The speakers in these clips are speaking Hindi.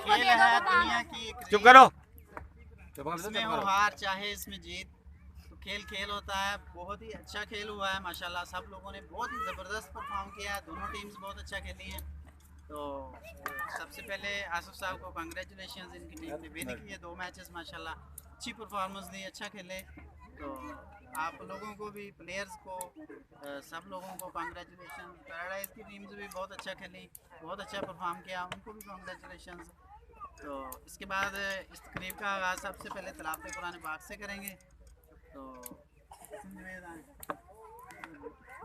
खेल है दुनिया की एक चुप करो। इसमें हो हार चाहे इसमें जीत, तो खेल खेल होता है। बहुत ही अच्छा खेल हुआ है माशाल्लाह, सब लोगों ने बहुत ही ज़बरदस्त परफॉर्म किया है, दोनों टीम्स बहुत अच्छा खेली हैं। तो सबसे पहले आसिफ साहब को कांग्रेचुलेशन, इनकी टीम ने विन की है 2 मैचेस माशाल्लाह, अच्छी परफॉर्मेंस दी, अच्छा खेले। तो आप लोगों को भी, प्लेयर्स को, सब लोगों को कांग्रेचुलेशन। पैराडाइज की टीम्स भी बहुत अच्छा खेली, बहुत अच्छा परफॉर्म किया, उनको भी कांग्रेचुलेशन। तो इसके बाद इस तकरीब का आगाज़ सबसे पहले तलावत कुरान पाक से करेंगे। तो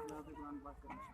तलावत कुरान पाक करेंगे।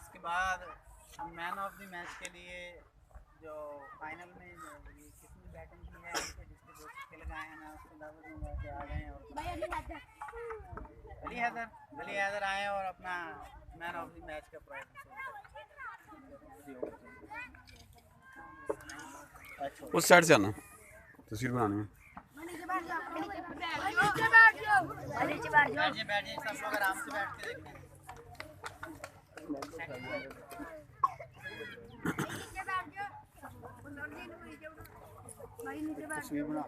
इसके बाद हम मैन ऑफ द मैच के लिए जो फाइनल में कितनी बैटिंग की है, जिसके दोस्त खेल गए हैं, मैं उसको दावत दूंगा कि आ जाएं और अली हैदर आए और अपना मैन ऑफ द मैच का प्राइज उस साइड से आना, तस्वीर बनानी है। बैठ जाइए, सब लोग आराम से बैठ के देखें। तस्वीर बना